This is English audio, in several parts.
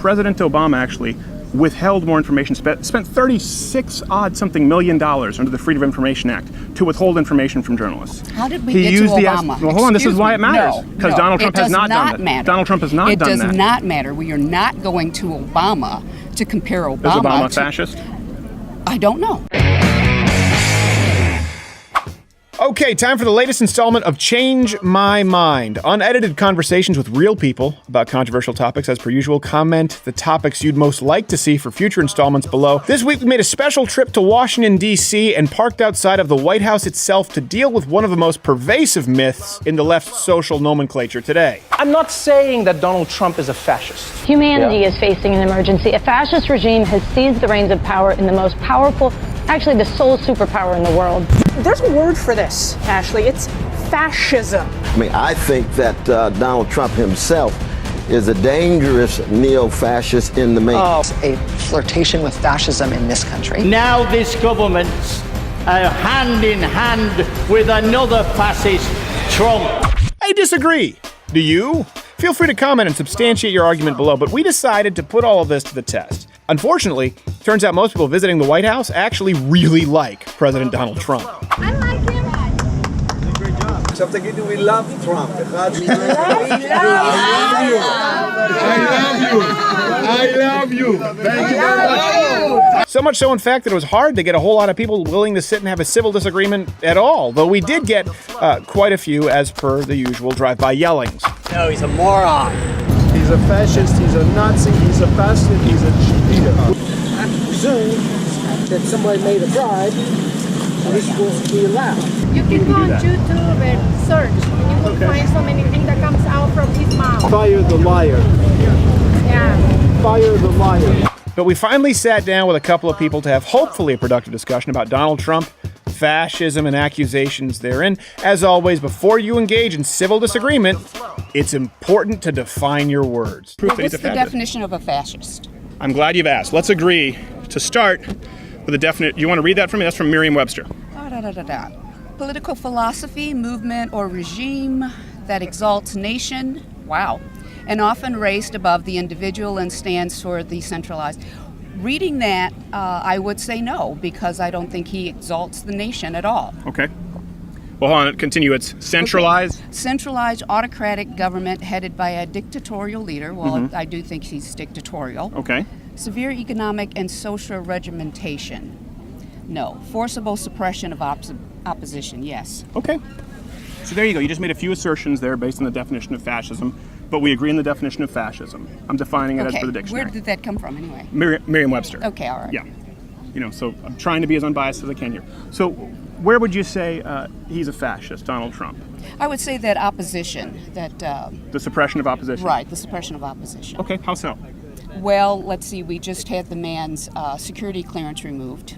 President Obama actually withheld more information, spent 36 odd something million dollars under the Freedom of Information Act to withhold information from journalists. How did we get to Obama? Well, hold on, this is why it matters. Because Donald Trump has not done that. Donald Trump has not done that. It does not matter. We are not going to Obama to compare Obama to... Is Obama a fascist? I don't know. Okay, time for the latest installment of Change My Mind. Unedited conversations with real people about controversial topics. As per usual, comment the topics you'd most like to see for future installments below. This week we made a special trip to Washington, D.C. and parked outside of the White House itself to deal with one of the most pervasive myths in the left's social nomenclature today. I'm not saying that Donald Trump is a fascist. Humanity is facing an emergency. A fascist regime has seized the reins of power in the most powerful, actually the sole superpower in the world. There's a word for this, Ashley. It's fascism. I mean, I think that Donald Trump himself is a dangerous neo-fascist in the making. A flirtation with fascism in this country. Now this government's hand in hand with another fascist, Trump. I disagree. Do you? Feel free to comment and substantiate your argument below, but we decided to put all of this to the test. Unfortunately, turns out most people visiting the White House actually really like President Donald Trump. I like him. We love Trump. I love you. Thank you very much. So much so, in fact, that it was hard to get a whole lot of people willing to sit and have a civil disagreement at all, though we did get quite a few as per the usual drive-by yellings. No, he's a moron. He's a fascist, he's a Nazi, he's a bastard, he's a cheater. I presume that somebody made a bribe and he's supposed to be allowed. You can go on YouTube and search, and you will find so many things that comes out from his mouth. Fire the liar. Yeah. Fire the liar. But we finally sat down with a couple of people to have hopefully a productive discussion about Donald Trump, fascism, and accusations therein. As always, before you engage in civil disagreement, it's important to define your words. What's the definition of a fascist? I'm glad you've asked. Let's agree to start with a definite. You want to read that for me? That's from Merriam-Webster. Political philosophy, movement, or regime that exalts nation, and often raised above the individual and stands for the centralized. Reading that, I would say no, because I don't think he exalts the nation at all. Okay. Well, hold on, continue. It's centralized? Okay. Centralized autocratic government headed by a dictatorial leader. Well, I do think he's dictatorial. Okay. Severe economic and social regimentation. No. Forcible suppression of opposition, yes. Okay. So there you go. You just made a few assertions there based on the definition of fascism, but we agree on the definition of fascism. I'm defining it as per the dictionary. Where did that come from anyway? Merriam-Webster. Okay, all right. Yeah. So I'm trying to be as unbiased as I can here. So where would you say he's a fascist, Donald Trump? I would say that opposition, that... the suppression of opposition? Right, the suppression of opposition. Okay, how so? Well, let's see, we just had the man's security clearance removed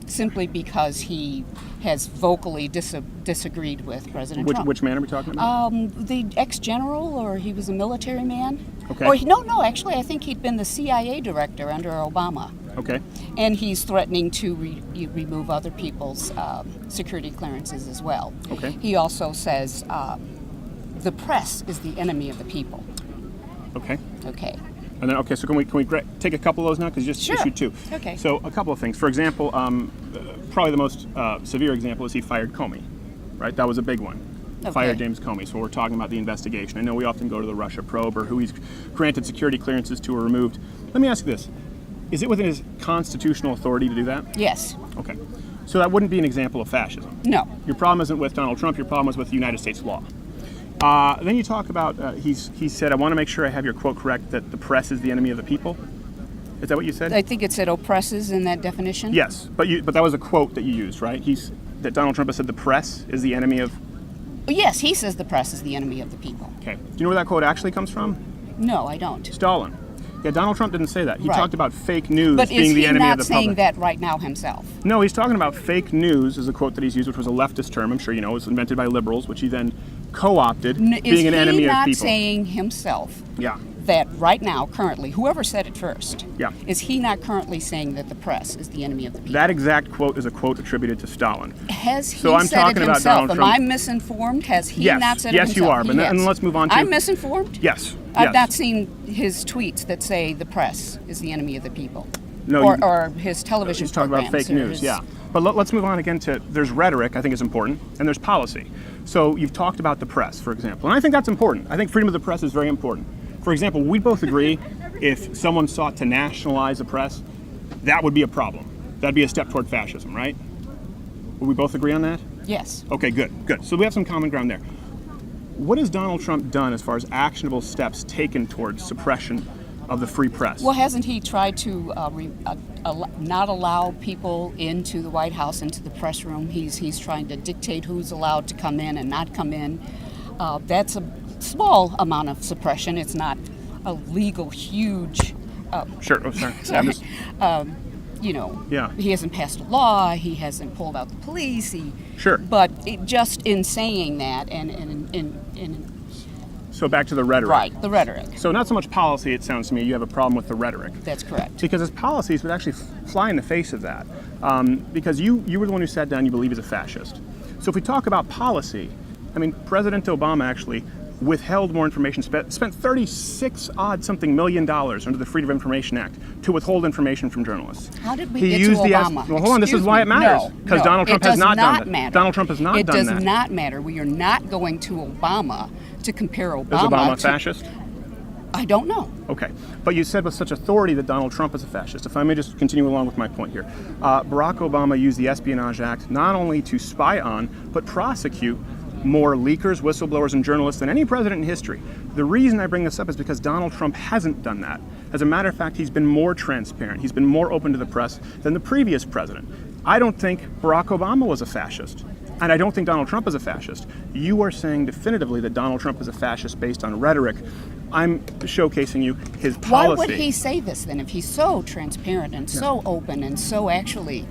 simply because he has vocally disagreed with President Trump. Which man are we talking about? The ex-general, or he was a military man. Okay. Or no, actually, I think he'd been the CIA director under Obama. Okay. And he's threatening to remove other people's security clearances as well. Okay. He also says the press is the enemy of the people. Okay. Okay. And then, so can we take a couple of those now? Because you just issued two. Okay. So a couple of things. For example, probably the most severe example is he fired Comey, right? That was a big one. Okay. Fired James Comey. So we're talking about the investigation. I know we often go to the Russia probe or who he's granted security clearances to or removed. Let me ask you this. Is it within his constitutional authority to do that? Yes. Okay. So that wouldn't be an example of fascism? No. Your problem isn't with Donald Trump. Your problem is with United States law. Then you talk about, he said, I want to make sure I have your quote correct, that the press is the enemy of the people. Is that what you said? I think it said oppresses in that definition. Yes, but that was a quote that you used, right? That Donald Trump has said the press is the enemy of... Yes, he says the press is the enemy of the people. Okay. Do you know where that quote actually comes from? No, I don't. Stalin. Yeah, Donald Trump didn't say that. He Right. talked about fake news being the enemy of the public. But is he not saying that right now himself? No, he's talking about fake news is a quote that he's used, which was a leftist term, I'm sure you know. It was invented by liberals, which he then co-opted, being an enemy of people. Is he not saying himself that right now, currently, whoever said it first, Yeah. is he not currently saying that the press is the enemy of the people? That exact quote is a quote attributed to Stalin. Has he So I'm said talking it about himself? Donald Am Trump. I misinformed? Has he Yes. not said Yes, it himself? you are. But He and has. let's move on to. I'm misinformed? Yes. I've yes. not seen his tweets that say the press is the enemy of the people. No, or his television He's talking about programs fake or news, his- yeah. But let's move on again to, there's rhetoric, I think is important, and there's policy. So you've talked about the press, for example, and I think that's important. I think freedom of the press is very important. For example, we both agree if someone sought to nationalize the press, that would be a problem. That'd be a step toward fascism, right? Would we both agree on that? Yes. Okay, good. So we have some common ground there. What has Donald Trump done as far as actionable steps taken towards suppression of the free press? Well, hasn't he tried to not allow people into the White House, into the press room? He's trying to dictate who's allowed to come in and not come in. That's a small amount of suppression. It's not a legal, huge. Sure. Oh, sorry. Sorry. Yeah. He hasn't passed a law. He hasn't pulled out the police. Sure. But just in saying that, and So back to the rhetoric. right, the rhetoric. So not so much policy, it sounds to me, you have a problem with the rhetoric. That's correct. Because his policies would actually fly in the face of that. Because you were the one who sat down, you believe he's a fascist. So if we talk about policy, I mean, President Obama actually withheld more information, spent $36-odd-something million under the Freedom of Information Act to withhold information from journalists. How did we He get used to the Obama? well, hold on, this is Excuse why me. it matters. No, Because no, Donald Trump it has does not done that. matter. Donald Trump has not It done does that. not matter. We are not going to Obama to compare Obama Is Obama a to... fascist? I don't know. Okay, but you said with such authority that Donald Trump is a fascist. If I may just continue along with my point here. Barack Obama used the Espionage Act not only to spy on, but prosecute more leakers, whistleblowers, and journalists than any president in history. The reason I bring this up is because Donald Trump hasn't done that. As a matter of fact, he's been more transparent. He's been more open to the press than the previous president. I don't think Barack Obama was a fascist. And I don't think Donald Trump is a fascist. You are saying definitively that Donald Trump is a fascist based on rhetoric. I'm showcasing you his policy. Why would he say this then if he's so transparent and so open and so actually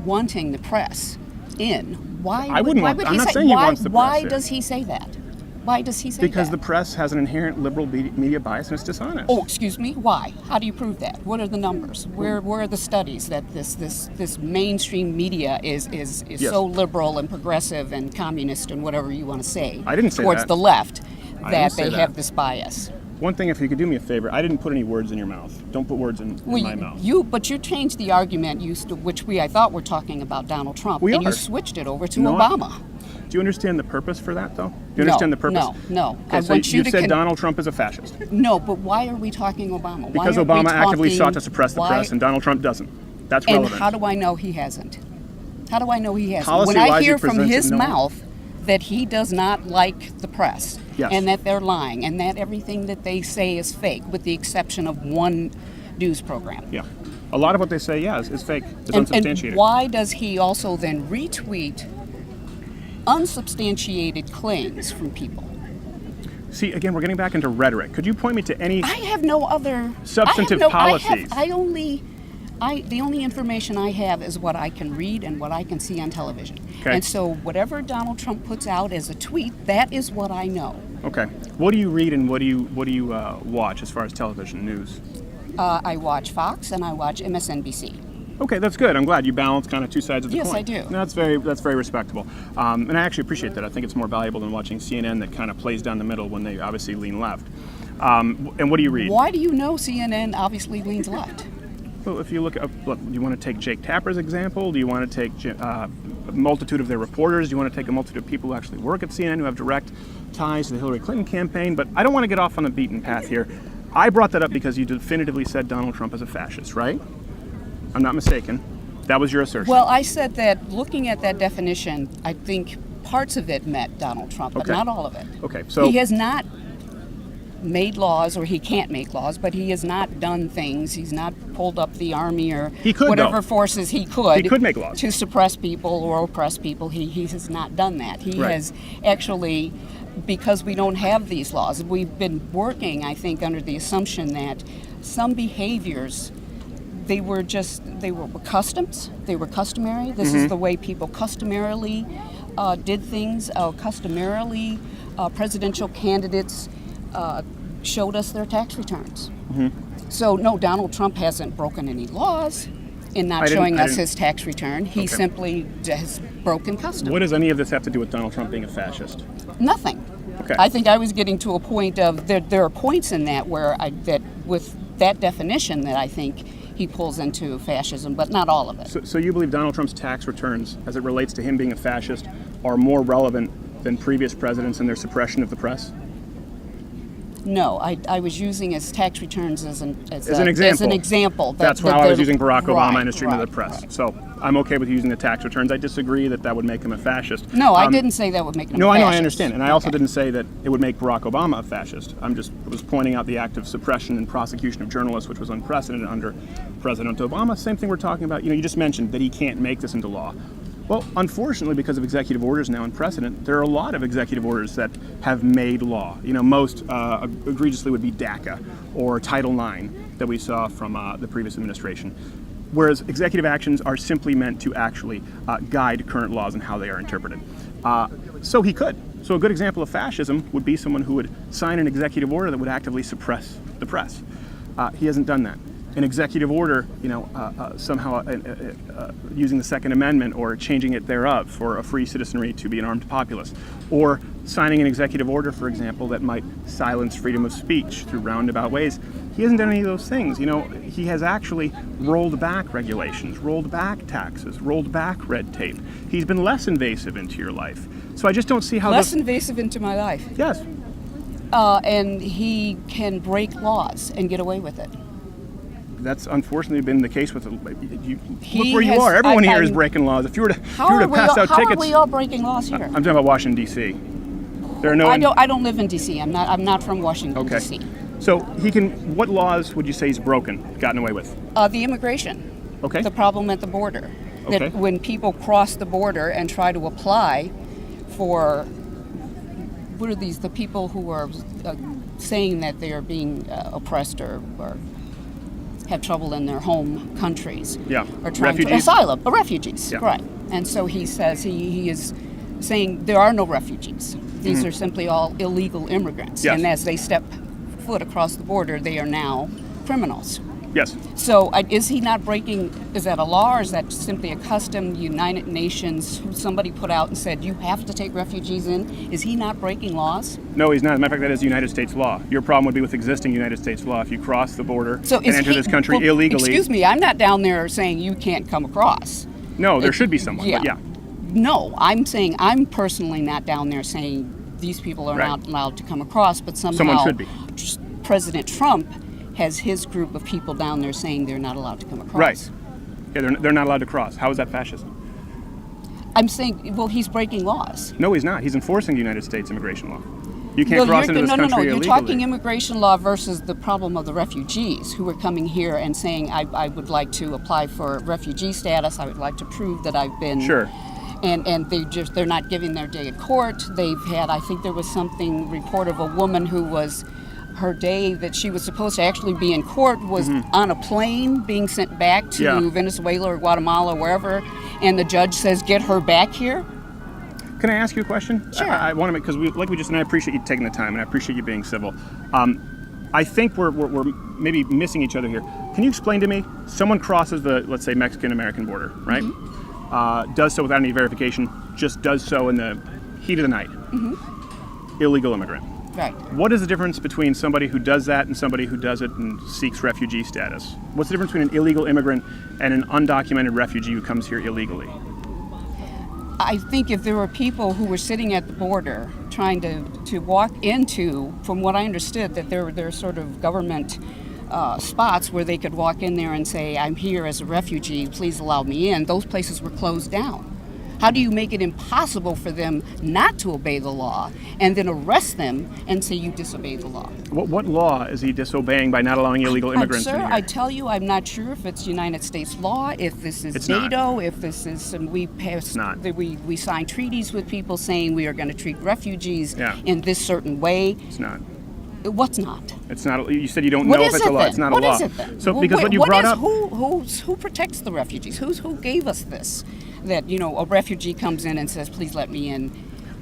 wanting the press in? Why would he Why does he say that? Why does he say Because that? the press has an inherent liberal media bias and it's dishonest. Oh, excuse me. Why? How do you prove that? What are the numbers? Where are the studies that this mainstream media is Yes. so liberal and progressive and communist and whatever you want to say? I didn't say towards that. the left I that didn't say they that. have this bias. One thing, if you could do me a favor, I didn't put any words in your mouth. Don't put words in my mouth. But you changed the argument, which I thought were talking about Donald Trump, We and are. you switched it over to No, Obama. Do you understand the purpose for that, though? Do you understand the purpose? No. Okay, I so want you to said Donald Trump is a fascist. No, but why are we talking Obama? Because why aren't we Obama actively talking- sought to suppress the why- press, and Donald Trump doesn't. That's And relevant. how do I know he hasn't? How do I know he hasn't? Policy-wise, When I you hear from presented his no- mouth that he does not like the press, Yes. and that they're lying, and that everything that they say is fake, with the exception of one news program. Yeah. A lot of what they say, is fake. It's And unsubstantiated. why does he also then retweet unsubstantiated claims from people? See, again, we're getting back into rhetoric. Could you point me to any I have no other substantive I have policies? The only information I have is what I can read and what I can see on television. Okay. And so whatever Donald Trump puts out as a tweet, that is what I know. Okay. What do you read and what do you watch as far as television news? I watch Fox and I watch MSNBC. Okay, that's good. I'm glad you balance kind of two sides of the Yes, coin. I do. That's very respectable, and I actually appreciate that. I think it's more valuable than watching CNN that kind of plays down the middle when they obviously lean left. And what do you read? Why do you know CNN obviously leans left? Well, if you look, do you want to take Jake Tapper's example? Do you want to take a multitude of their reporters? Do you want to take a multitude of people who actually work at CNN who have direct ties to the Hillary Clinton campaign? But I don't want to get off on the beaten path here. I brought that up because you definitively said Donald Trump is a fascist, right? I'm not mistaken. That was your assertion. Well, I said that looking at that definition, I think parts of it met Donald Trump, but Okay. not all of it. Okay, so He has not made laws, or he can't make laes, but he has not done things. He's not pulled up the army or He could, whatever though. forces he could. He could make laws. To suppress people or oppress people. He has not done that. He Right. has actually, because we don't have these laws, we've been working, I think, under the assumption that some behaviors, they were customs, they were customary. This is the way people customarily did things. Customarily, presidential candidates showed us their tax returns. So no, Donald Trump hasn't broken any laws in not showing us his tax return. He simply has broken custom. What does any of this have to do with Donald Trump being a fascist? Nothing. Okay. I think I was getting to a point of there are points in that where that with that definition that I think he pulls into fascism, but not all of it. So you believe Donald Trump's tax returns, as it relates to him being a fascist, are more relevant than previous presidents and their suppression of the press? No, I was using his tax returns as an example. As an example. That's how I was using Barack Obama in his treatment of the press. Right. So I'm okay with using the tax returns. I disagree that would make him a fascist. No, I didn't say that would make him a fascist. No, I know, I understand. And I also didn't say that it would make Barack Obama a fascist. I was pointing out the active suppression and prosecution of journalists, which was unprecedented under President Obama. Same thing we're talking about. You just mentioned that he can't make this into law. Well, unfortunately, because of executive orders now and precedent, there are a lot of executive orders that have made law. Most egregiously would be DACA or Title IX that we saw from the previous administration. Whereas executive actions are simply meant to actually guide current laws and how they are interpreted. So he could. So a good example of fascism would be someone who would sign an executive order that would actively suppress the press. He hasn't done that. An executive order, somehow using the Second Amendment or changing it thereof for a free citizenry to be an armed populace, or signing an executive order, for example, that might silence freedom of speech through roundabout ways. He hasn't done any of those things. He has actually rolled back regulations, rolled back taxes, rolled back red tape. He's been less invasive into your life. So I just don't see how less invasive into my life. Yes. And he can break laws and get away with it. That's unfortunately been the case with look where you are. Everyone here is breaking laws. If you were to pass out tickets, how are we all breaking laws here? I'm talking about Washington D.C. There are no. I don't live in D.C. I'm not from Washington D.C. So he can. What laws would you say he's gotten away with? The immigration. Okay. The problem at the border. Okay. That when people cross the border and try to apply for what are these? The people who are saying that they are being oppressed or have trouble in their home countries. Yeah. Or trying refugees. to asylum, refugees. Yeah. Right. And so he says he is saying there are no refugees. These are simply all illegal immigrants. Yes. And as they step foot across the border, they are now criminals. Yes. So is he not breaking, is that a law or is that simply a custom United Nations somebody put out and said you have to take refugees in? Is he not breaking laws? No, he's not. As a matter of fact, that is United States law. Your problem would be with existing United States law. If you cross the border and enter this country illegally. Excuse me, I'm not down there saying you can't come across. No, there should be someone, but yeah. No, I'm saying I'm personally not down there saying these people are not allowed to come across, but someone should be. President Trump has his group of people down there saying they're not allowed to come across. Right. Yeah, they're not allowed to cross. How is that fascism? I'm saying, well, he's breaking laws. No, he's not. He's enforcing the United States immigration law. You can't cross into this country illegally. You're talking immigration law versus the problem of the refugees who are coming here and saying, I would like to apply for refugee status. I would like to prove that I've been. Sure. And they're not giving their day at court. They've had, I think there was something report of a woman who was, her day that she was supposed to actually be in court was on a plane being sent back to Venezuela or Guatemala or wherever, and the judge says, get her back here. Can I ask you a question? Sure. I want to make, because and I appreciate you taking the time, and I appreciate you being civil. I think we're maybe missing each other here. Can you explain to me, someone crosses the, let's say, Mexican-American border, right? Does so without any verification, just does so in the heat of the night. Illegal immigrant. Right. What is the difference between somebody who does that and somebody who does it and seeks refugee status? What's the difference between an illegal immigrant and an undocumented refugee who comes here illegally? I think if there were people who were sitting at the border trying to walk into, from what I understood, that there are sort of government spots where they could walk in there and say, I'm here as a refugee, please allow me in, those places were closed down. How do you make it impossible for them not to obey the law and then arrest them and say you disobeyed the law? What law is he disobeying by not allowing illegal immigrants in here? I tell you, I'm not sure if it's United States law, if this is NATO, if this is we sign treaties with people saying we are going to treat refugees in this certain way. It's not. What's not? It's not. You said you don't know if it's a law. It's not a law. What is it then? So because what you brought up, who protects the refugees? Who gave us this? That a refugee comes in and says, "Please let me in."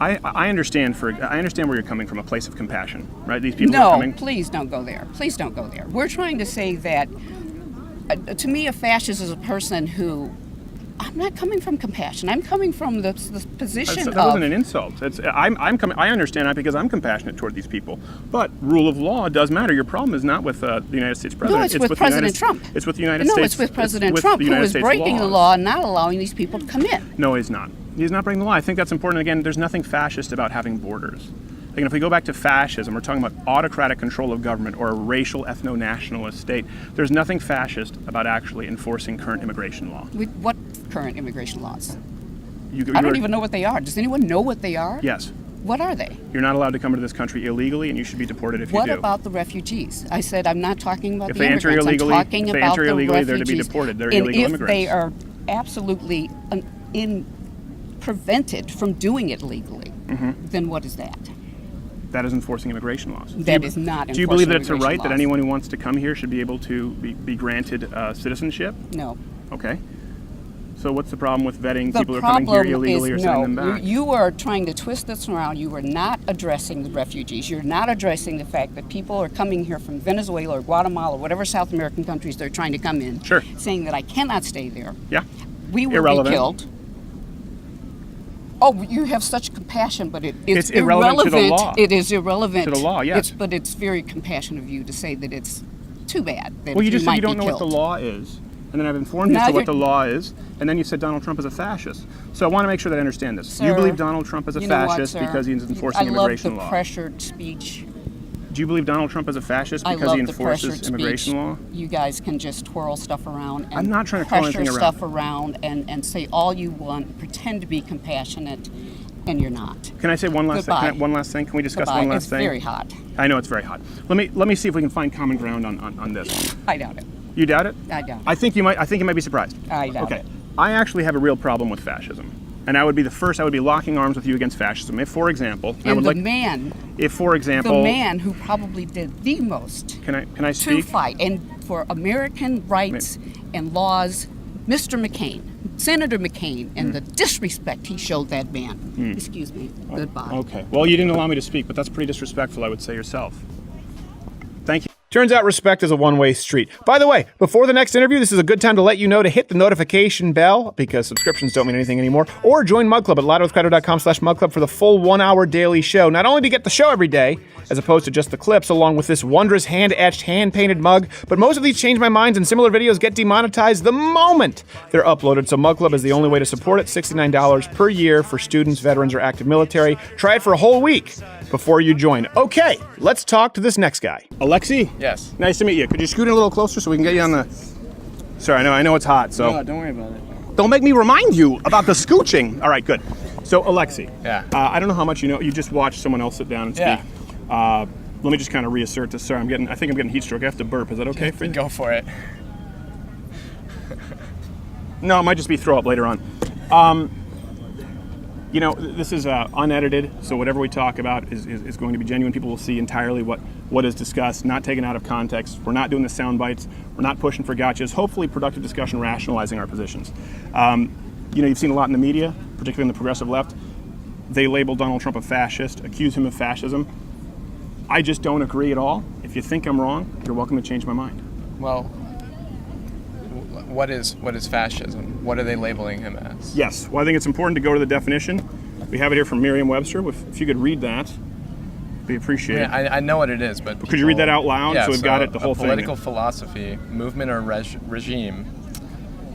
I understand where you're coming from, a place of compassion, right? These people are coming. No, please don't go there. Please don't go there. We're trying to say that, to me, a fascist is a person who, I'm not coming from compassion. I'm coming from the position That wasn't an insult. I understand that because I'm compassionate toward these people. But rule of law does matter. Your problem is not with the United States president. No, it's with President Trump. It's with the United States. No, it's with President Trump, who is breaking the law and not allowing these people to come in. No, he's not. He's not breaking the law. I think that's important. Again, there's nothing fascist about having borders. Again, if we go back to fascism, we're talking about autocratic control of government or a racial ethno-nationalist state. There's nothing fascist about actually enforcing current immigration law. What current immigration laws? I don't even know what they are. Does anyone know what they are? Yes. What are they? You're not allowed to come into this country illegally, and you should be deported if you do. What about the refugees? I said I'm not talking about if the they enter immigrants. illegally, I'm talking if they about enter the illegally, refugees. they're to be deported. They're and illegal if immigrants. they are absolutely prevented from doing it legally, then what is that? That is enforcing immigration laws. That is not enforcing Do you believe that it's a right laws. that anyone who wants to come here should be able to be granted citizenship? No. Okay. So what's the problem with vetting people who are coming here illegally or sending them back? You are trying to twist this around. You are not addressing the refugees. You're not addressing the fact that people are coming here from Venezuela or Guatemala or whatever South American countries they're trying to come in, saying that I cannot stay there. Yeah. We will be killed. Oh, you have such compassion, but it's irrelevant to the law. It is irrelevant to the law, yes. But it's very compassionate of you to say that it's too bad that well, you just said you might don't know killed. what the law is, and then I've informed you as to what the law is, and then you said Donald Trump is a fascist. So I want to make sure that I understand this. Sir, you believe Donald Trump is a fascist because he's enforcing immigration law? I love the pressured speech. Do you believe Donald Trump is a fascist because he enforces immigration law? You guys can just twirl stuff around and I'm not trying to twirl anything around. stuff around and say all you want, pretend to be compassionate, and you're not. Can I say one last thing? One last thing? Can we discuss one last thing? It's very hot. I know it's very hot. Let me see if we can find common ground on this. I doubt it. You doubt it? I doubt it. I think you might be surprised. I doubt it. I actually have a real problem with fascism. And I would be the first. I would be locking arms with you against fascism. If, for example, the man who probably did the most can I speak? to fight and for American rights and laws, Mr. McCain, Senator McCain, and the disrespect he showed that man. Excuse me. Goodbye. Okay. Well, you didn't allow me to speak, but that's pretty disrespectful, I would say yourself. Thank you. Turns out respect is a one-way street. By the way, before the next interview, this is a good time to let you know to hit the notification bell, because subscriptions don't mean anything anymore, or join Mug Club at louderwithcrowder.com/mugclub for the full 1-hour daily show. Not only to get the show every day, as opposed to just the clips, along with this wondrous hand-etched, hand-painted mug, but most of these Change My Minds and similar videos get demonetized the moment they're uploaded, so Mug Club is the only way to support it. $69 per year for students, veterans, or active military. Try it for a whole week before you join. Okay, let's talk to this next guy. Alexi? Yes. Nice to meet you. Could you scoot in a little closer so we can get you on the... Sorry, I know it's hot, so... No, don't worry about it. Don't make me remind you about the scooching. All right, good. So, Alexi. Yeah. I don't know how much you know. You just watched someone else sit down and speak. Yeah. Let me just kind of reassert this. Sorry, I think I'm getting heat stroke. I have to burp. Is that okay for you? Go for it. No, it might just be throw up later on. This is unedited, so whatever we talk about is going to be genuine. People will see entirely what is discussed, not taken out of context. We're not doing the sound bites. We're not pushing for gotchas. Hopefully productive discussion rationalizing our positions. You've seen a lot in the media, particularly in the progressive left. They label Donald Trump a fascist, accuse him of fascism. I just don't agree at all. If you think I'm wrong, you're welcome to change my mind. Well, what is fascism? What are they labeling him as? Yes. Well, I think it's important to go to the definition. We have it here from Merriam-Webster. If you could read that, it'd be appreciated. Yeah, I know what it is, but could you read that out loud so we've got it, the whole thing? Political philosophy, movement or regime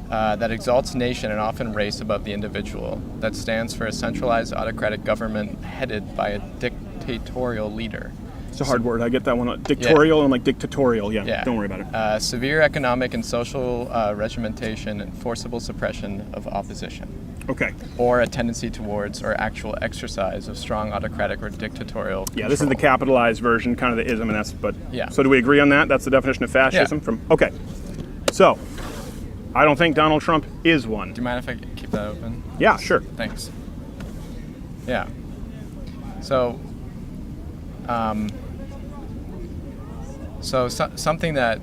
that exalts nation and often race above the individual, that stands for a centralized autocratic government headed by a dictatorial leader. It's a hard word. I get that one. Dictatorial and like dictatorial. Yeah. Don't worry about it. Severe economic and social regimentation and forcible suppression of opposition. Okay. Or a tendency towards or actual exercise of strong autocratic or dictatorial control. Yeah, this is the capitalized version, kind of the ism, and that's. But yeah. So do we agree on that? That's the definition of fascism. Yeah. Okay. So, I don't think Donald Trump is one. Do you mind if I keep that open? Yeah, sure. Thanks. Yeah. So. Something that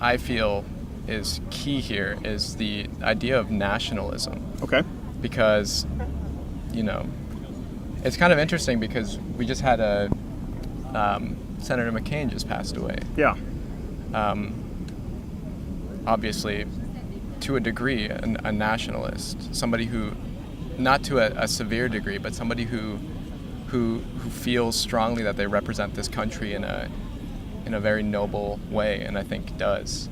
I feel is key here is the idea of nationalism. Okay. Because, it's kind of interesting because we just had Senator McCain just passed away. Yeah. Obviously, to a degree, a nationalist, somebody who, not to a severe degree, but somebody who feels strongly that they represent this country in a very noble way, and I think does.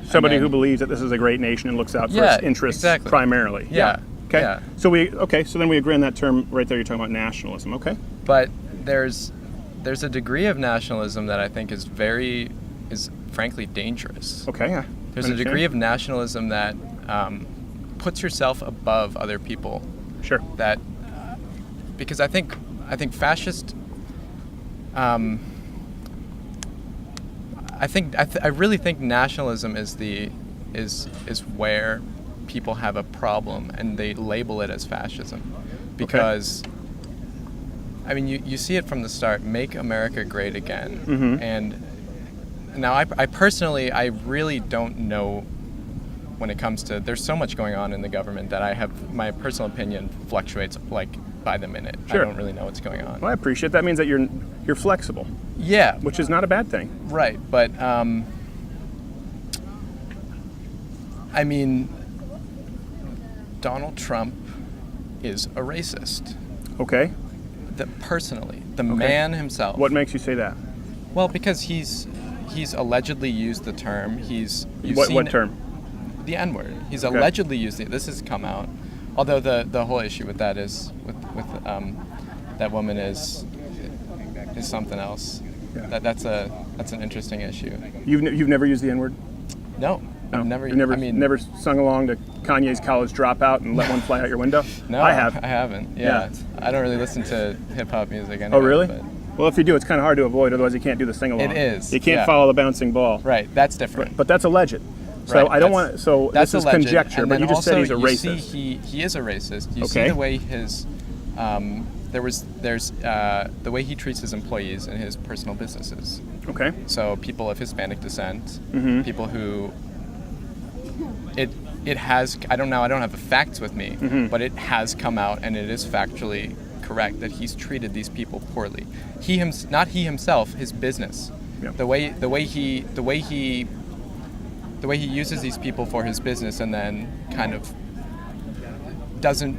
Somebody who believes that this is a great nation and looks out for its interests primarily. Yeah. Okay. Yeah. So then we agree on that term right there. You're talking about nationalism. Okay. But there's a degree of nationalism that I think is frankly dangerous. Okay. Yeah. There's a degree of nationalism that puts yourself above other people. Sure. That because I think fascist. I really think nationalism is where people have a problem and they label it as fascism, because I mean you see it from the start. Make America great again, and now I personally really don't know when it comes to. There's so much going on in the government that my personal opinion fluctuates like by the minute. Sure. I don't really know what's going on. Well, I appreciate that. Means that you're flexible. Yeah, which is not a bad thing. Right, but I mean, Donald Trump is a racist. Okay. Personally, the man himself. What makes you say that? Well, because he's allegedly used the term. What term? The N-word. He's allegedly used it. This has come out. Although the whole issue with that is with that woman is something else. Yeah. That's an interesting issue. You've never used the N-word? No. I've never. Never sung along to Kanye's College Dropout and let one fly out your window? No, I have. I haven't. Yeah. I don't really listen to hip hop music anyway. Oh, really? But well, if you do, it's kind of hard to avoid. Otherwise, you can't do the sing along. It is. You can't follow the bouncing ball. Right. That's different. But that's alleged. So I don't want. So this is conjecture. But you just said he's a racist. See, he is a racist. You see the way his there's the way he treats his employees in his personal businesses. Okay. So people of Hispanic descent, people who it has. I don't have the facts with me, but it has come out and it is factually correct that he's treated these people poorly. Not he himself, his business. Yeah. The way he uses these people for his business and then kind of doesn't.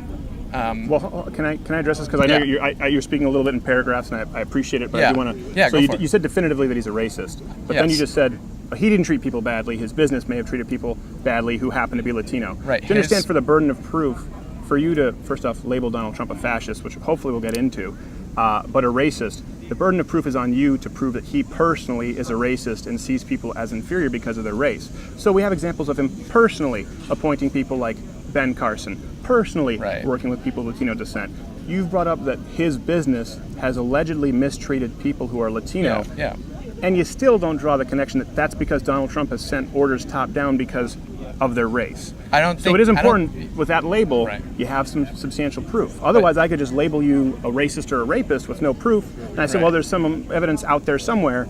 Well, can I address this? Because I know you're speaking a little bit in paragraphs, and I appreciate it, but I do want to. Yeah, so you said definitively that he's a racist, but then you just said he didn't treat people badly. His business may have treated people badly who happen to be Latino. Right. Do you understand, for the burden of proof, for you to first off label Donald Trump a fascist, which hopefully we'll get into, but a racist, the burden of proof is on you to prove that he personally is a racist and sees people as inferior because of their race. So we have examples of him personally appointing people like Ben Carson, personally working with people of Latino descent. You've brought up that his business has allegedly mistreated people who are Latino. Yeah. And you still don't draw the connection that that's because Donald Trump has sent orders top down because of their race. I don't think so. It is important with that label, you have some substantial proof. Otherwise, I could just label you a racist or a rapist with no proof, and I say, well, there's some evidence out there somewhere.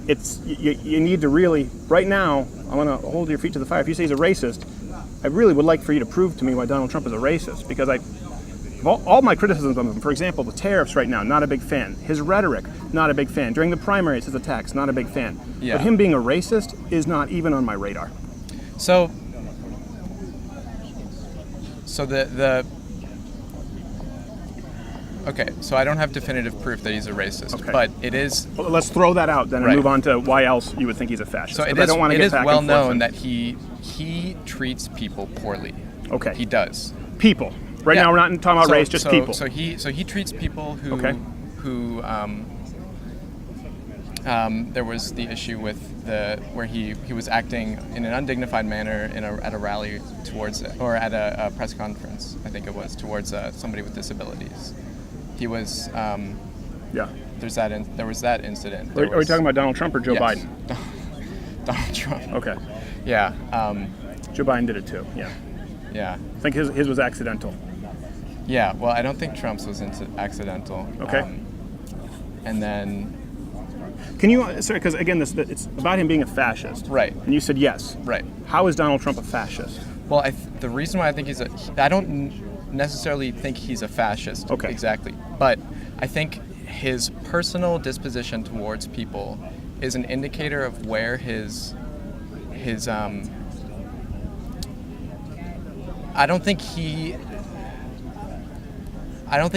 It's you need to really, right now, I want to hold your feet to the fire. If you say he's a racist, I really would like for you to prove to me why Donald Trump is a racist, because all my criticisms of him, for example, the tariffs right now, not a big fan. His rhetoric, not a big fan. During the primaries, his attacks, not a big fan. Yeah. But him being a racist is not even on my radar. So the okay, so I don't have definitive proof that he's a racist, but it is. Well, let's throw that out then and move on to why else you would think he's a fascist. So it is well known that he treats people poorly. Okay. He does. People. Right now we're not talking about race, just people. So he treats people who there was the issue with where he was acting in an undignified manner at a rally or at a press conference, I think it was, towards somebody with disabilities. He was there was that incident. Are we talking about Donald Trump or Joe Biden? Donald Trump. Okay. Yeah. Joe Biden did it too. Yeah. Yeah. I think his was accidental. Yeah. Well, I don't think Trump's was accidental. Okay. And then. Can you, sorry, because again, it's about him being a fascist. Right. And you said yes. Right. How is Donald Trump a fascist? Well, the reason why I think necessarily think he's a fascist. Okay. Exactly. But I think his personal disposition towards people is an indicator of where his I don't think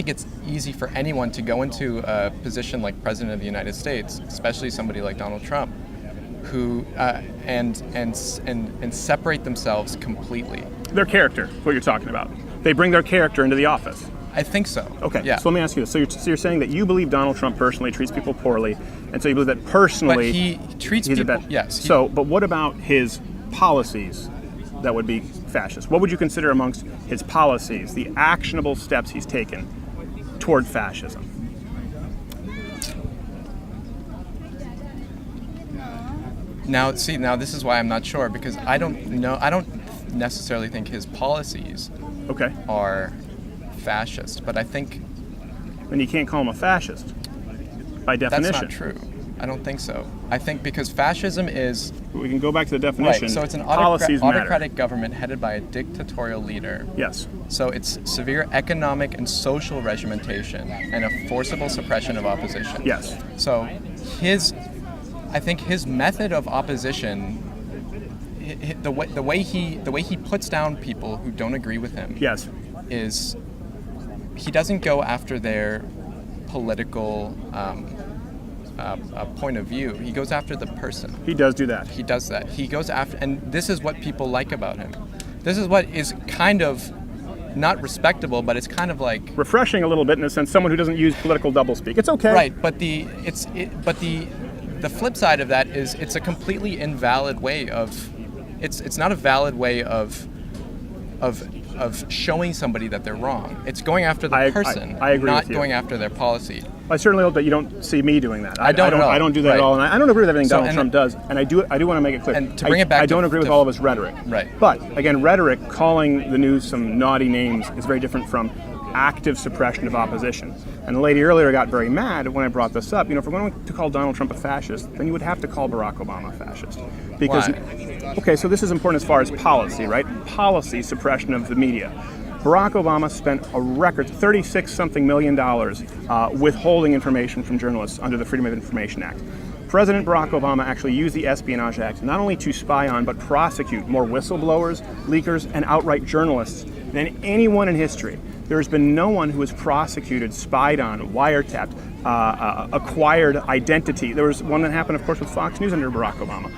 it's easy for anyone to go into a position like President of the United States, especially somebody like Donald Trump, who and separate themselves completely. Their character, what you're talking about. They bring their character into the office. I think so. Okay, Yeah. so let me ask you this. So you're saying that you believe Donald Trump personally treats people poorly, and so you believe that personally But he treats he's people. a bad. Yes. But what about his policies that would be fascist? What would you consider amongst his policies, the actionable steps he's taken toward fascism? Now this is why I'm not sure, because I don't necessarily think his policies are fascist, but I think. And you can't call him a fascist by definition. That's not true. I don't think so. I think because fascism is. We can go back to the definition. Right, so it's an policies matter. autocratic government headed by a dictatorial leader. Yes. So it's severe economic and social regimentation and a forcible suppression of opposition. Yes. So I think his method of opposition, the way he puts down people who don't agree with him. Yes. Is he doesn't go after their political point of view. He goes after the person. He does do that. He does that. He goes after, and this is what people like about him. This is what is kind of not respectable, but it's kind of like refreshing a little bit in a sense. Someone who doesn't use political doublespeak. It's okay. Right, but the flip side of that is it's a completely invalid way of. It's not a valid way of showing somebody that they're wrong. It's going after the person, I agree not with you. going after their policy. I certainly hope that you don't see me doing that. I don't do that right. at all, and I don't agree with everything So, Donald Trump does. And I do want to make it clear. And to bring it back, I don't agree with all of his rhetoric. Right. But again, rhetoric, calling the news some naughty names, is very different from active suppression of opposition. And the lady earlier got very mad when I brought this up. If we're going to call Donald Trump a fascist, then you would have to call Barack Obama a fascist. Because, why? Okay, so this is important as far as policy, right? Policy suppression of the media. Barack Obama spent a record $36-something million withholding information from journalists under the Freedom of Information Act. President Barack Obama actually used the Espionage Act not only to spy on, but prosecute more whistleblowers, leakers, and outright journalists than anyone in history. There's been no one who was prosecuted, spied on, wiretapped, acquired identity. There was one that happened, of course, with Fox News under Barack Obama,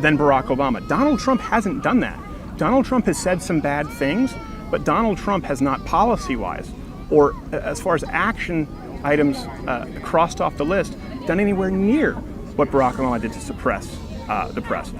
then Barack Obama. Donald Trump hasn't done that. Donald Trump has said some bad things, but Donald Trump has not policy-wise, or as far as action items crossed off the list, done anywhere near what Barack Obama did to suppress the press.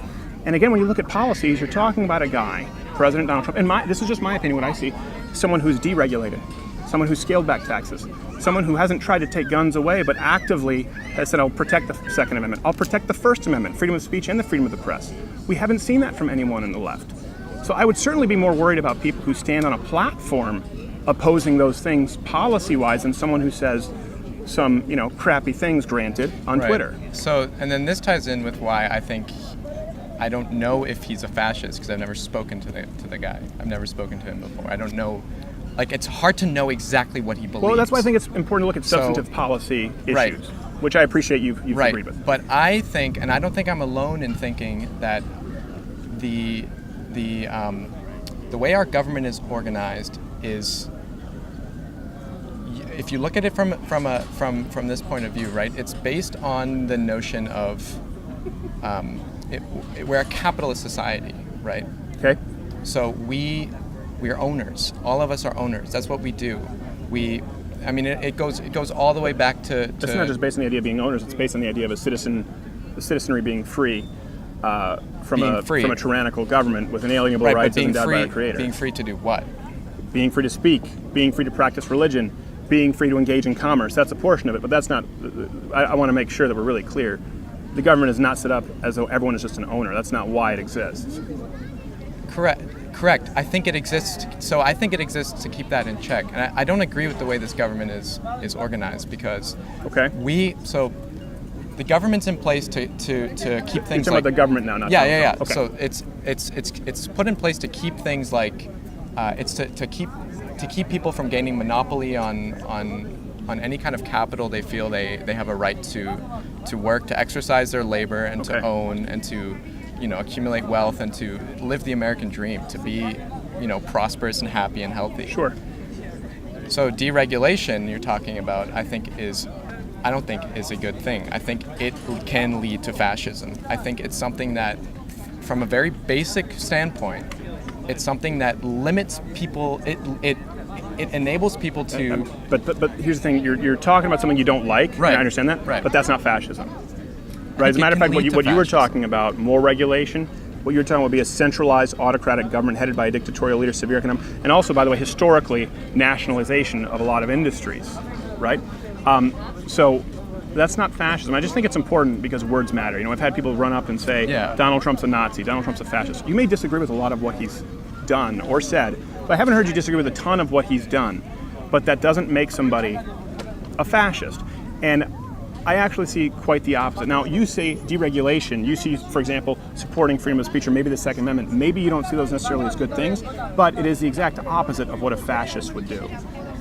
And again, when you look at policies, you're talking about a guy, President Donald Trump, and this is just my opinion, what I see, someone who's deregulated, someone who's scaled back taxes, someone who hasn't tried to take guns away, but actively has said, I'll protect the Second Amendment, I'll protect the First Amendment, freedom of speech and the freedom of the press. We haven't seen that from anyone in the left. So I would certainly be more worried about people who stand on a platform opposing those things policy-wise than someone who says some, crappy things, granted, on Twitter. So, and then this ties in with why I don't know if he's a fascist, because I've never spoken to the guy. I've never spoken to him before. I don't know. It's hard to know exactly what he believes. Well, that's why I think it's important to look at substantive policy issues, which I appreciate you've agreed with. But I think, and I don't think I'm alone in thinking that the way our government is organized is, if you look at it from this point of view, right? It's based on the notion of we're a capitalist society, right? Okay. So we are owners. All of us are owners. That's what we do. It goes all the way back to. It's not just based on the idea of being owners. It's based on the idea of the citizenry being free. From a tyrannical government with inalienable rights as endowed by a creator. Being free to do what? Being free to speak, being free to practice religion, being free to engage in commerce. That's a portion of it, but that's not. I want to make sure that we're really clear. The government is not set up as though everyone is just an owner. That's not why it exists. Correct. I think it exists. So I think it exists to keep that in check. And I don't agree with the way this government is organized, because the government's in place to keep things. You're talking about the government now, not yeah. Okay. So it's put in place to keep things like It's to keep people from gaining monopoly on any kind of capital they feel they have a right to work, to exercise their labor, and to own, and to accumulate wealth, and to live the American dream, to be prosperous and happy and healthy. Sure. So deregulation you're talking about, I don't think is a good thing. I think it can lead to fascism. I think it's something that, from a very basic standpoint, it's something that limits people. It enables people to. But here's the thing: you're talking about something you don't like. Right. And I understand that. Right. But that's not fascism. Right. As a matter of fact, what you were talking about, more regulation. What you're talking about would be a centralized autocratic government headed by a dictatorial leader, severe economic, and also, by the way, historically, nationalization of a lot of industries. Right. So that's not fascism. I just think it's important because words matter. I've had people run up and say, Donald Trump's a Nazi, Donald Trump's a fascist. You may disagree with a lot of what he's done or said, but I haven't heard you disagree with a ton of what he's done. But that doesn't make somebody a fascist. And I actually see quite the opposite. Now, you say deregulation. You see, for example, supporting freedom of speech or maybe the Second Amendment. Maybe you don't see those necessarily as good things, but it is the exact opposite of what a fascist would do.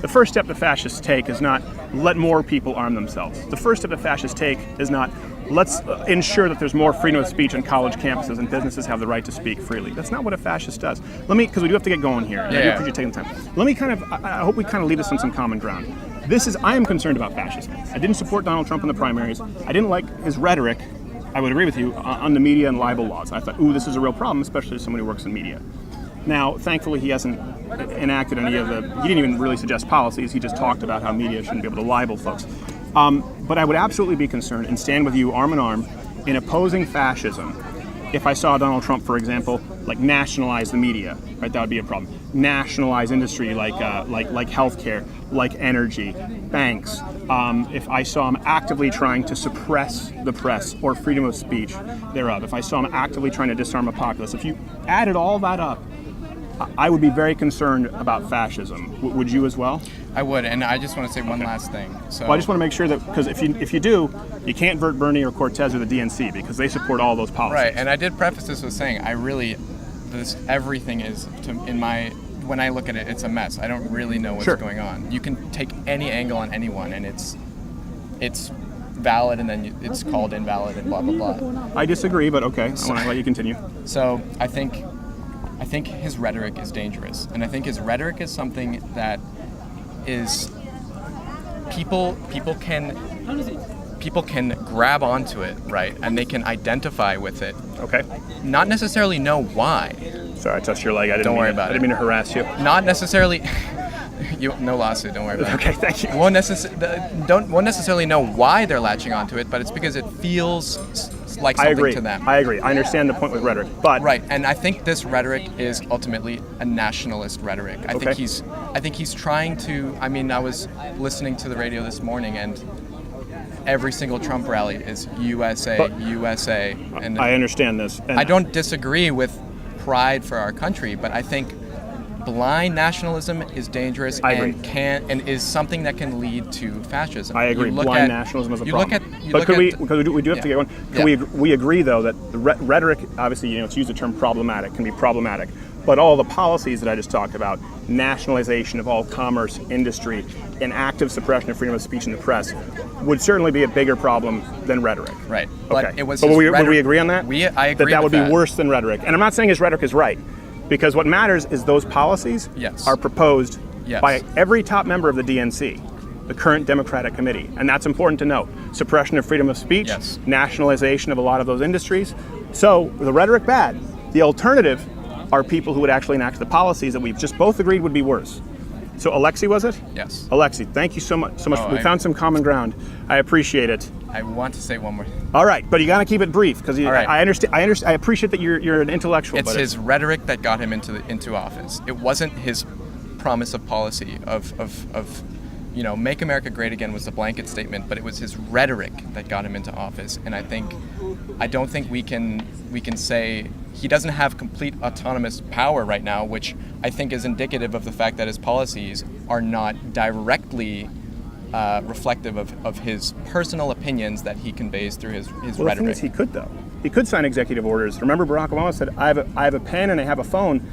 The first step that fascists take is not let more people arm themselves. The first step that fascists take is not let's ensure that there's more freedom of speech on college campuses and businesses have the right to speak freely. That's not what a fascist does. Because we do have to get going here. And I do appreciate taking the time. Let me I hope we kind of leave this on some common ground. I am concerned about fascism. I didn't support Donald Trump in the primaries. I didn't like his rhetoric, I would agree with you, on the media and libel laws. I thought, this is a real problem, especially as someone who works in media. Now, thankfully, he hasn't enacted any of he didn't even really suggest policies. He just talked about how media shouldn't be able to libel folks. But I would absolutely be concerned and stand with you arm in arm in opposing fascism if I saw Donald Trump, for example, nationalize the media, right? That would be a problem. Nationalize industry like healthcare, like energy, banks. If I saw him actively trying to suppress the press or freedom of speech thereof, if I saw him actively trying to disarm a populace, if you added all that up, I would be very concerned about fascism. Would you as well? I would, and I just want to say one last thing. So, I just want to make sure that, because if you do, you can't vert Bernie or Cortez or the DNC because they support all those policies. Right, and I did preface this with saying everything is, when I look at it, it's a mess. I don't really know what's going on. You can take any angle on anyone, and it's valid, and then it's called invalid, and blah blah blah. I disagree, but okay. I want to let you continue. So I think his rhetoric is dangerous, and I think his rhetoric is something that is people can grab onto it, right, and they can identify with it. Okay. Not necessarily know why. Sorry, I touched your leg. Don't worry about it. I didn't mean to harass you. Not necessally. No lawsuit. Don't worry about it. Okay, thank you. Won't necessarily know why they're latching onto it, but it's because it feels like something to them. I agree. I understand the point with rhetoric, but right. And I think this rhetoric is ultimately a nationalist rhetoric. I think he's trying to. I mean, I was listening to the radio this morning, and every single Trump rally is USA, USA. And I understand this. And I don't disagree with pride for our country, but I think blind nationalism is dangerous and is something that can lead to fascism. I agree. Blind nationalism is a problem. Because we do have to get one. We agree though that the rhetoric, obviously, it's used the term problematic, can be problematic. But all the policies that I just talked about, nationalization of all commerce, industry, and active suppression of freedom of speech in the press, would certainly be a bigger problem than rhetoric. Right. Okay. But would we agree on that? I agree that would be worse than rhetoric. And I'm not saying his rhetoric is right, because what matters is those policies are proposed by every top member of the DNC, the current Democratic Committee. And that's important to note. Suppression of freedom of speech, nationalization of a lot of those industries. So the rhetoric bad. The alternative are people who would actually enact the policies that we've just both agreed would be worse. So Alexi, was it? Yes. Alexi, thank you so much. We found some common ground. I appreciate it. I want to say one more thing. All right, but you got to keep it brief because I understand. I appreciate that you're an intellectual. It's his rhetoric that got him into office. It wasn't his promise of policy of make America great again was the blanket statement, but it was his rhetoric that got him into office. And I don't think we can say he doesn't have complete autonomous power right now, which I think is indicative of the fact that his policies are not directly reflective of his personal opinions that he conveys through his rhetoric. The thing is, he could though. He could sign executive orders. Remember, Barack Obama said, "I have a pen and I have a phone.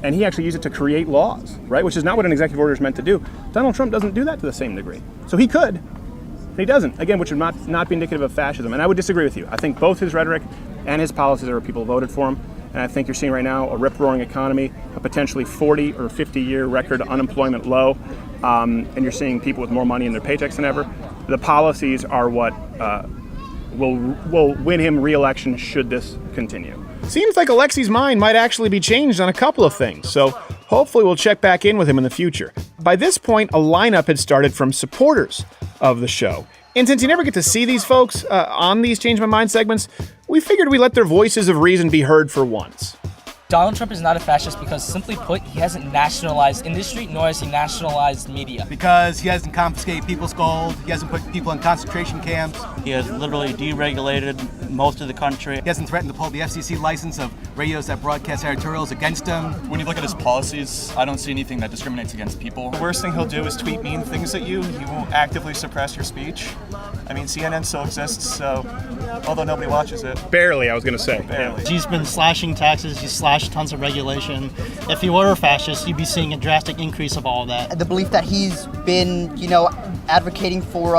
and he actually used it to create laws, right? Which is not what an executive order is meant to do. Donald Trump doesn't do that to the same degree. So he could, and he doesn't. Again, which would not be indicative of fascism. And I would disagree with you. I think both his rhetoric and his policies are what people voted for him. And I think you're seeing right now a rip-roaring economy, a potentially 40 or 50-year record unemployment low, and you're seeing people with more money in their paychecks than ever. The policies are what will win him re-election should this continue. Seems like Alexi's mind might actually be changed on a couple of things, so hopefully we'll check back in with him in the future. By this point, a lineup had started from supporters of the show. And since you never get to see these folks on these Change My Mind segments, we figured we'd let their voices of reason be heard for once. Donald Trump is not a fascist because, simply put, he hasn't nationalized industry, nor has he nationalized media. Because he hasn't confiscated people's gold, he hasn't put people in concentration camps. He has literally deregulated most of the country. He hasn't threatened to pull the FCC license of radios that broadcast editorials against him. When you look at his policies, I don't see anything that discriminates against people. The worst thing he'll do is tweet mean things at you. He won't actively suppress your speech. I mean, CNN still exists, so although nobody watches it. Barely, I was going to say. Barely. He's been slashing taxes, he's slashed tons of regulation. If he were a fascist, you'd be seeing a drastic increase of all of that. The belief that he's been, advocating for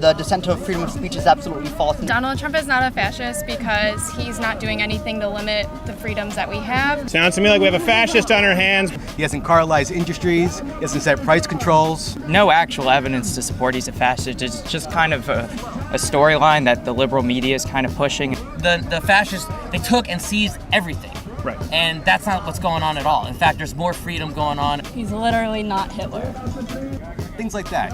the dissent of freedom of speech is absolutely false. Donald Trump is not a fascist because he's not doing anything to limit the freedoms that we have. Sounds to me like we have a fascist on our hands. He hasn't cartelized industries, he hasn't set price controls. No actual evidence to support he's a fascist. It's just kind of a storyline that the liberal media is kind of pushing. The fascists, they took and seized everything. Right. And that's not what's going on at all. In fact, there's more freedom going on. He's literally not Hitler. Things like that.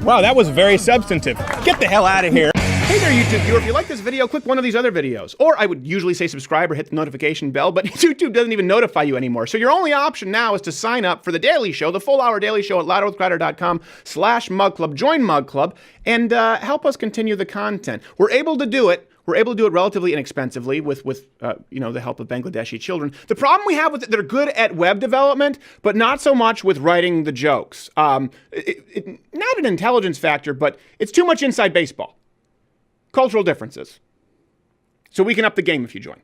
Wow, that was very substantive. Get the hell out of here. Hey there, YouTube viewer. If you like this video, click one of these other videos. Or I would usually say subscribe or hit the notification bell, but YouTube doesn't even notify you anymore. So your only option now is to sign up for the Daily Show, the full-hour Daily Show at louderwithcrowder.com/Mug Club. Join Mug Club and help us continue the content. We're able to do it. We're able to do it relatively inexpensively with the help of Bangladeshi children. The problem we have with it, they're good at web development, but not so much with writing the jokes. Not an intelligence factor, but it's too much inside baseball. Cultural differences. So we can up the game if you join.